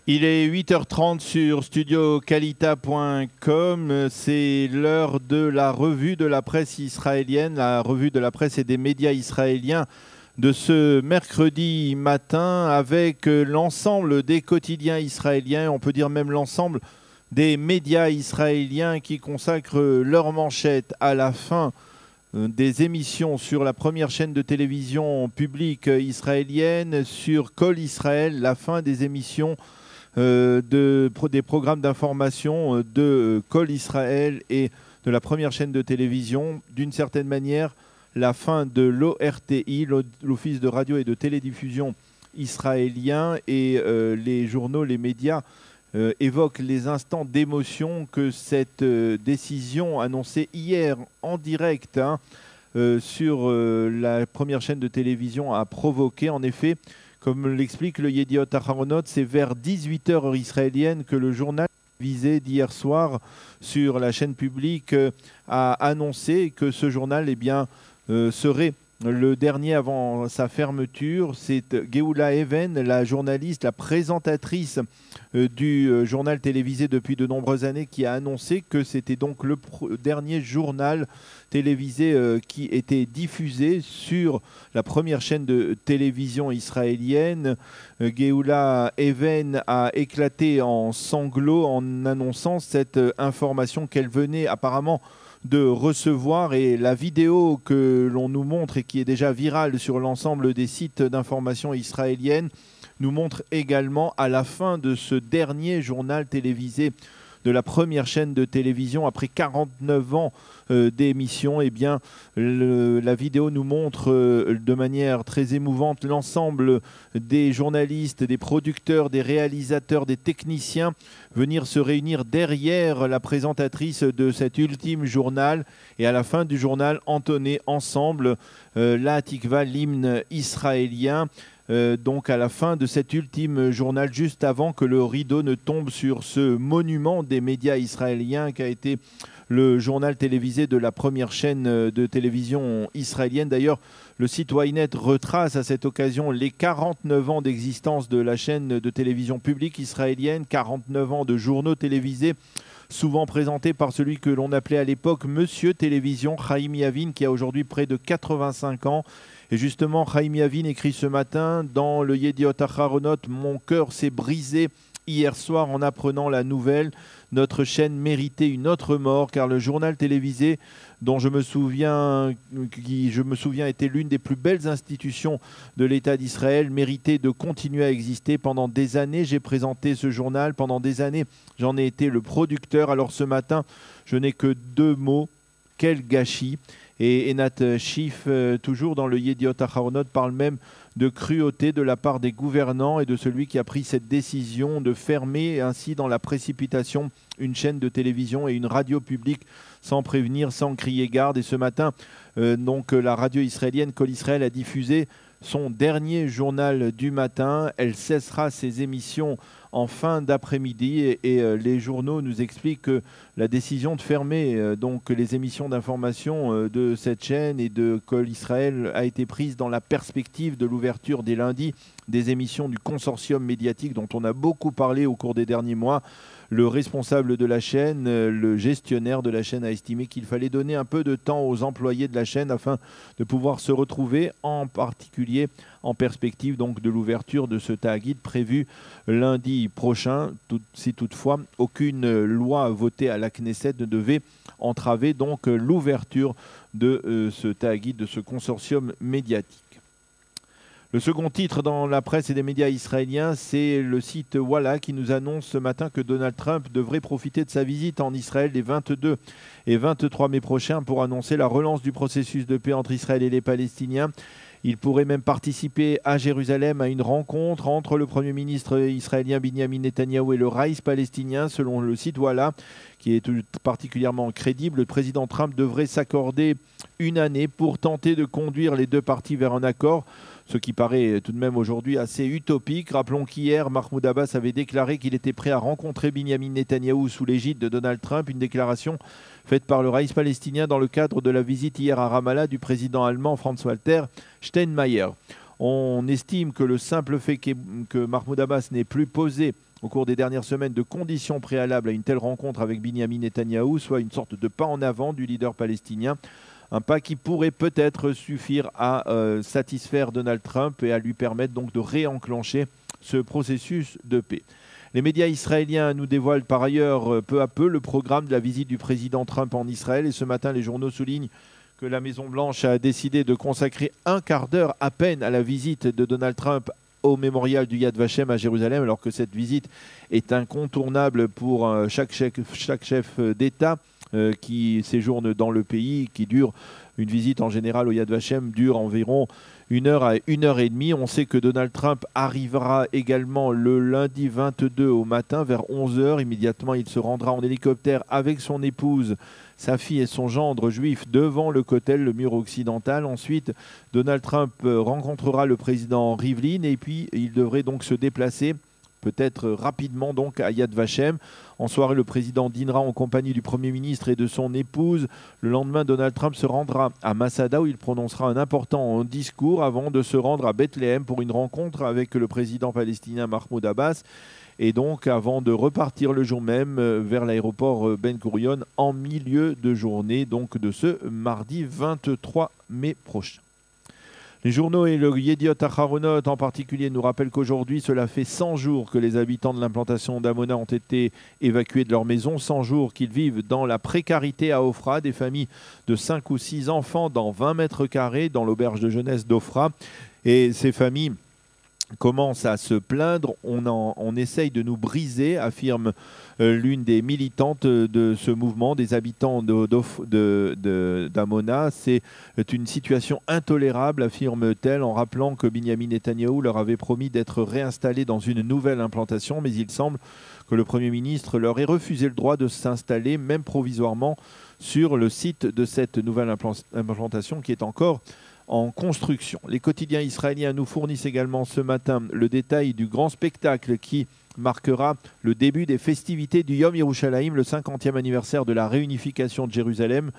Il est 8h30 sur studiocalita.com. C'est l'heure de la revue de la presse israélienne, la revue de la presse et des médias israéliens de ce mercredi matin avec l'ensemble des quotidiens israéliens, on peut dire même l'ensemble des médias israéliens qui consacrent leur manchette à la fin des émissions sur la première chaîne de télévision publique israélienne, sur Kol Israël, la fin des émissions des programmes d'information de Kol Israël et de la première chaîne de télévision. D'une certaine manière, la fin de l'ORTI, l'Office de radio et de télédiffusion israélien, et les journaux, les médias évoquent les instants d'émotion que cette décision annoncée hier en direct sur la première chaîne de télévision a provoqué. En effet, comme l'explique le Yediot Aharonot, c'est vers 18h heure israélienne que le journal visé d'hier soir sur la chaîne publique a annoncé que ce journal serait le dernier avant sa fermeture. C'est Geoula Even, la journaliste, la présentatrice du journal télévisé depuis de nombreuses années, qui a annoncé que c'était donc le dernier journal télévisé qui était diffusé sur la première chaîne de télévision israélienne. Geoula Even a éclaté en sanglots en annonçant cette information qu'elle venait apparemment de recevoir, et la vidéo que l'on nous montre et qui est déjà virale sur l'ensemble des sites d'information israéliennes nous montre également à la fin de ce dernier journal télévisé de la première chaîne de télévision après 49 ans d'émission. La vidéo nous montre de manière très émouvante l'ensemble des journalistes, des producteurs, des réalisateurs, des techniciens venir se réunir derrière la présentatrice de cet ultime journal, et à la fin du journal entonner ensemble la Tikva, l'hymne israélien. Donc à la fin de cet ultime journal, juste avant que le rideau ne tombe sur ce monument des médias israéliens qu'a été le journal télévisé de la première chaîne de télévision israélienne. D'ailleurs, le site Ynet retrace à cette occasion les 49 ans d'existence de la chaîne de télévision publique israélienne, 49 ans de journaux télévisés, souvent présentés par celui que l'on appelait à l'époque Monsieur Télévision, Chaim Yavin, qui a aujourd'hui près de 85 ans. Et justement, Chaim Yavin écrit ce matin dans le Yediot Aharonot: « Mon cœur s'est brisé hier soir en apprenant la nouvelle. Notre chaîne méritait une autre mort, car le journal télévisé dont je me souviens était l'une des plus belles institutions de l'État d'Israël, méritait de continuer à exister. Pendant des années, j'ai présenté ce journal. Pendant des années, j'en ai été le producteur. Alors ce matin, je n'ai que deux mots: quel gâchis !» Et Enat Schiff, toujours dans le Yediot Aharonot, parle même de cruauté de la part des gouvernants et de celui qui a pris cette décision de fermer ainsi dans la précipitation une chaîne de télévision et une radio publique sans prévenir, sans crier garde. Et ce matin, la radio israélienne Kol Israël a diffusé son dernier journal du matin. Elle cessera ses émissions en fin d'après-midi, et les journaux nous expliquent que la décision de fermer les émissions d'information de cette chaîne et de Kol Israël a été prise dans la perspective de l'ouverture dès lundi des émissions du consortium médiatique dont on a beaucoup parlé au cours des derniers mois. Le responsable de la chaîne, le gestionnaire de la chaîne, a estimé qu'il fallait donner un peu de temps aux employés de la chaîne afin de pouvoir se retrouver, en particulier en perspective donc de l'ouverture de ce Ta'agid prévu lundi prochain, si toutefois aucune loi votée à la Knesset ne devait entraver donc l'ouverture de ce Ta'agid, de ce consortium médiatique. Le second titre dans la presse et des médias israéliens, c'est le site Walla qui nous annonce ce matin que Donald Trump devrait profiter de sa visite en Israël les 22 et 23 mai prochains pour annoncer la relance du processus de paix entre Israël et les Palestiniens. Il pourrait même participer à Jérusalem à une rencontre entre le Premier ministre israélien Binyamin Netanyahou et le Raïs palestinien. Selon le site Walla, qui est particulièrement crédible, le président Trump devrait s'accorder une année pour tenter de conduire les deux parties vers un accord, ce qui paraît tout de même aujourd'hui assez utopique. Rappelons qu'hier, Mahmoud Abbas avait déclaré qu'il était prêt à rencontrer Binyamin Netanyahou sous l'égide de Donald Trump, une déclaration faite par le Raïs palestinien dans le cadre de la visite hier à Ramallah du président allemand Franz-Walter Steinmeier. On estime que le simple fait que Mahmoud Abbas n'ait plus posé au cours des dernières semaines de conditions préalables à une telle rencontre avec Binyamin Netanyahou, soit une sorte de pas en avant du leader palestinien. Un pas qui pourrait peut-être suffire à satisfaire Donald Trump et à lui permettre donc de réenclencher ce processus de paix. Les médias israéliens nous dévoilent par ailleurs peu à peu le programme de la visite du président Trump en Israël. Et ce matin, les journaux soulignent que la Maison-Blanche a décidé de consacrer un quart d'heure à peine à la visite de Donald Trump au mémorial du Yad Vashem à Jérusalem, alors que cette visite est incontournable pour chaque chef d'État qui séjourne dans le pays, qui dure une visite en général au Yad Vashem dure environ 1 heure à 1 heure et demie. On sait que Donald Trump arrivera également le lundi 22 au matin vers 11 heures. Immédiatement, il se rendra en hélicoptère avec son épouse, sa fille et son gendre juif devant le Kotel, le mur occidental. Ensuite, Donald Trump rencontrera le président Rivlin et puis il devrait donc se déplacer peut-être rapidement donc à Yad Vashem. En soirée, le président dînera en compagnie du Premier ministre et de son épouse. Le lendemain, Donald Trump se rendra à Masada où il prononcera un important discours avant de se rendre à Bethléem pour une rencontre avec le président palestinien Mahmoud Abbas. Et donc avant de repartir le jour même vers l'aéroport Ben Gurion en milieu de journée, donc de ce mardi 23 mai prochain. Les journaux et le Yediot Aharonot en particulier nous rappellent qu'aujourd'hui, cela fait 100 jours que les habitants de l'implantation d'Amona ont été évacués de leur maison, 100 jours qu'ils vivent dans la précarité à Ofra, des familles de 5 ou 6 enfants dans 20 mètres carrés dans l'auberge de jeunesse d'Ofra. Et ces familles commencent à se plaindre, on essaye de nous briser, affirme l'une des militantes de ce mouvement, des habitants d'Amona. C'est une situation intolérable, affirme-t-elle, en rappelant que Binyamin Netanyahou leur avait promis d'être réinstallés dans une nouvelle implantation, mais il semble que le Premier ministre leur ait refusé le droit de s'installer, même provisoirement, sur le site de cette nouvelle implantation qui est encore en construction. Les quotidiens israéliens nous fournissent également ce matin le détail du grand spectacle qui marquera le début des festivités du Yom Yerushalayim, le 50e anniversaire de la réunification de Jérusalem.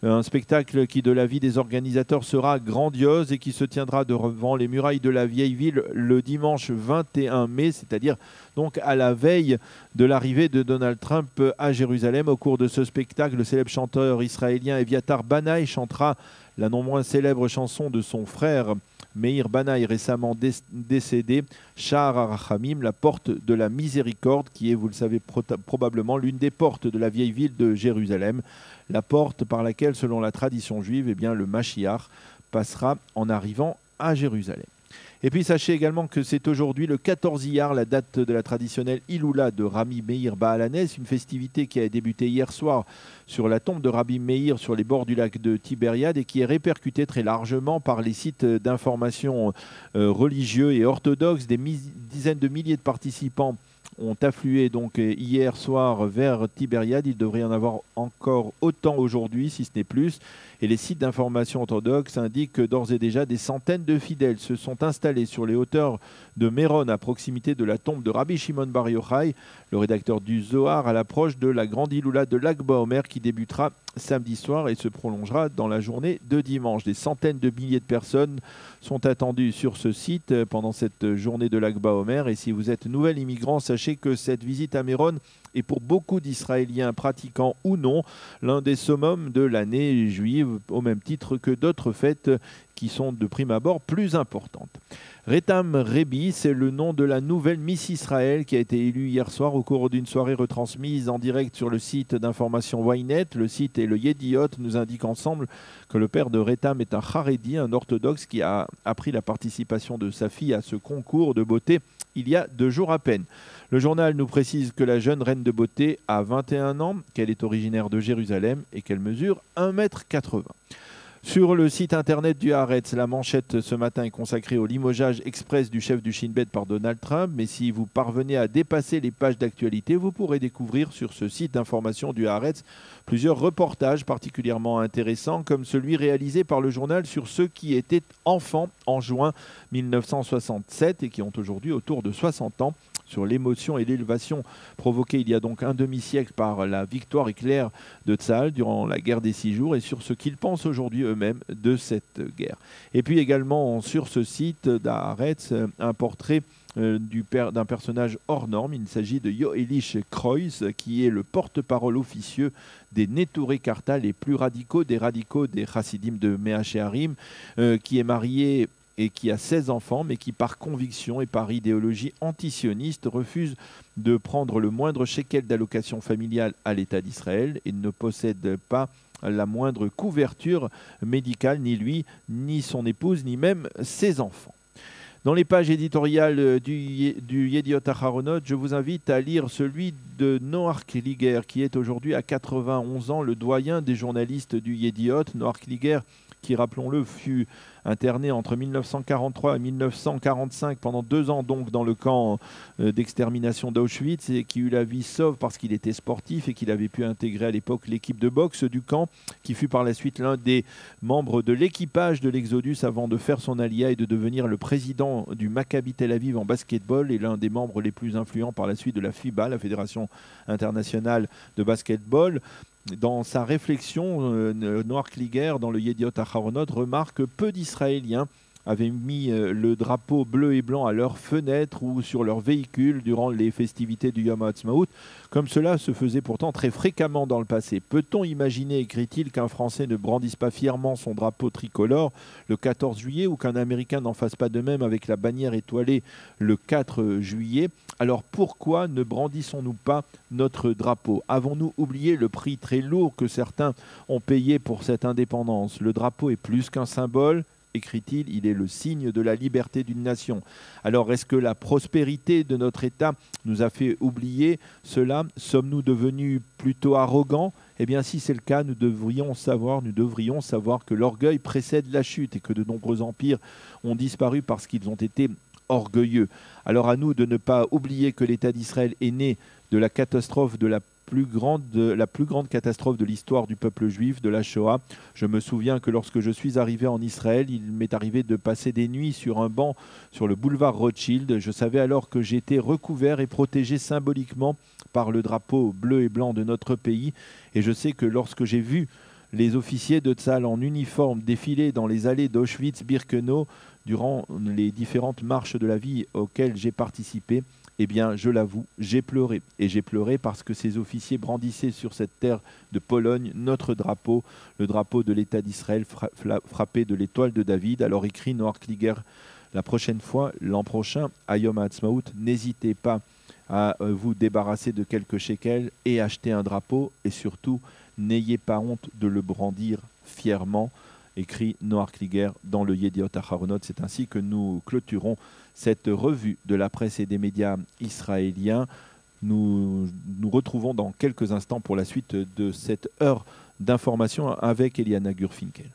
Un spectacle qui, de l'avis des organisateurs, sera grandiose et qui se tiendra devant les murailles de la vieille ville le dimanche 21 mai, c'est-à-dire donc à la veille de l'arrivée de Donald Trump à Jérusalem. Au cours de ce spectacle, le célèbre chanteur israélien Eviatar Banaï chantera la non moins célèbre chanson de son frère Meir Banaï, récemment décédé, Sha'ar HaRachamim, la porte de la miséricorde, qui est, vous le savez probablement, l'une des portes de la vieille ville de Jérusalem, la porte par laquelle, selon la tradition juive, eh bien, le Mashiach passera en arrivant à Jérusalem. Et puis sachez également que c'est aujourd'hui le 14 Iyar, la date de la traditionnelle Iloula de Rabbi Meir Baal HaNes, une festivité qui a débuté hier soir sur la tombe de Rabbi Meir sur les bords du lac de Tibériade et qui est répercutée très largement par les sites d'information religieux et orthodoxes. Des dizaines de milliers de participants ont afflué donc hier soir vers Tibériade. Il devrait y en avoir encore autant aujourd'hui, si ce n'est plus. Et les sites d'information orthodoxes indiquent que d'ores et déjà des centaines de fidèles se sont installés sur les hauteurs de Méron, à proximité de la tombe de Rabbi Shimon Bar Yochai, le rédacteur du Zohar, à l'approche de la grande Iloula de Lag BaOmer qui débutera samedi soir et se prolongera dans la journée de dimanche. Des centaines de milliers de personnes sont attendues sur ce site pendant cette journée de Lag BaOmer. Et si vous êtes nouvel immigrant, sachez que cette visite à Méron est pour beaucoup d'Israéliens pratiquants ou non l'un des summums de l'année juive, au même titre que d'autres fêtes qui sont de prime abord plus importantes. Retam Rebi, c'est le nom de la nouvelle Miss Israël qui a été élue hier soir au cours d'une soirée retransmise en direct sur le site d'information Ynet. Le site et le Yediot nous indiquent ensemble que le père de Retam est un Haredi, un orthodoxe qui a appris la participation de sa fille à ce concours de beauté il y a 2 jours à peine. Le journal nous précise que la jeune reine de beauté a 21 ans, qu'elle est originaire de Jérusalem et qu'elle mesure 1,80 m. Sur le site internet du Haaretz, la manchette ce matin est consacrée au limogeage express du chef du Shin Bet par Donald Trump. Mais si vous parvenez à dépasser les pages d'actualité, vous pourrez découvrir sur ce site d'information du Haaretz plusieurs reportages particulièrement intéressants, comme celui réalisé par le journal sur ceux qui étaient enfants en juin 1967 et qui ont aujourd'hui autour de 60 ans, sur l'émotion et l'élévation provoquée il y a donc un demi-siècle par la victoire éclair de Tzahal durant la guerre des 6 jours et sur ce qu'ils pensent aujourd'hui eux-mêmes de cette guerre. Et puis également sur ce site d'Haaretz, un portrait d'un personnage hors norme. Il s'agit de Yoelish Kreuz, qui est le porte-parole officieux des Neturei Karta, les plus radicaux des Chassidim de Mea Shearim, qui est marié et qui a 16 enfants, mais qui par conviction et par idéologie antisioniste refuse de prendre le moindre shekel d'allocation familiale à l'État d'Israël et ne possède pas la moindre couverture médicale, ni lui, ni son épouse, ni même ses enfants. Dans les pages éditoriales du Yediot Aharonot, je vous invite à lire celui de Noach Kliger, qui est aujourd'hui à 91 ans le doyen des journalistes du Yediot. Noach Kliger, qui, rappelons-le, fut interné entre 1943 et 1945, pendant 2 ans donc dans le camp d'extermination d'Auschwitz, et qui eut la vie sauve parce qu'il était sportif et qu'il avait pu intégrer à l'époque l'équipe de boxe du camp, qui fut par la suite l'un des membres de l'équipage de l'Exodus avant de faire son alia et de devenir le président du Maccabi Tel Aviv en basketball et l'un des membres les plus influents par la suite de la FIBA, la Fédération internationale de basketball. Dans sa réflexion, Noach Kliger, dans le Yediot Aharonot, remarque que peu d'Israéliens avaient mis le drapeau bleu et blanc à leurs fenêtres ou sur leurs véhicules durant les festivités du Yom HaAtzmaut, comme cela se faisait pourtant très fréquemment dans le passé. Peut-on imaginer, écrit-il, qu'un Français ne brandisse pas fièrement son drapeau tricolore le 14 juillet ou qu'un Américain n'en fasse pas de même avec la bannière étoilée le 4 juillet? Alors pourquoi ne brandissons-nous pas notre drapeau? Avons-nous oublié le prix très lourd que certains ont payé pour cette indépendance? Le drapeau est plus qu'un symbole, écrit-il, il est le signe de la liberté d'une nation. Alors est-ce que la prospérité de notre État nous a fait oublier cela? Sommes-nous devenus plutôt arrogants? Eh bien si c'est le cas, nous devrions savoir que l'orgueil précède la chute et que de nombreux empires ont disparu parce qu'ils ont été orgueilleux. Alors à nous de ne pas oublier que l'État d'Israël est né de la catastrophe de la plus grande catastrophe de l'histoire du peuple juif, de la Shoah. Je me souviens que lorsque je suis arrivé en Israël, il m'est arrivé de passer des nuits sur un banc sur le boulevard Rothschild. Je savais alors que j'étais recouvert et protégé symboliquement par le drapeau bleu et blanc de notre pays. Et je sais que lorsque j'ai vu les officiers de Tzahal en uniforme défiler dans les allées d'Auschwitz-Birkenau durant les différentes marches de la vie auxquelles j'ai participé, eh bien, je l'avoue, j'ai pleuré. Et j'ai pleuré parce que ces officiers brandissaient sur cette terre de Pologne notre drapeau, le drapeau de l'État d'Israël frappé de l'étoile de David. Alors écrit Noach Kliger, la prochaine fois, l'an prochain, à Yom HaAtzmaut, n'hésitez pas à vous débarrasser de quelques shekels et acheter un drapeau. Et surtout, n'ayez pas honte de le brandir fièrement, écrit Noach Kliger dans le Yediot Aharonot. C'est ainsi que nous clôturons cette revue de la presse et des médias israéliens. Nous nous retrouvons dans quelques instants pour la suite de cette heure d'information avec Eliana Gurfinkel.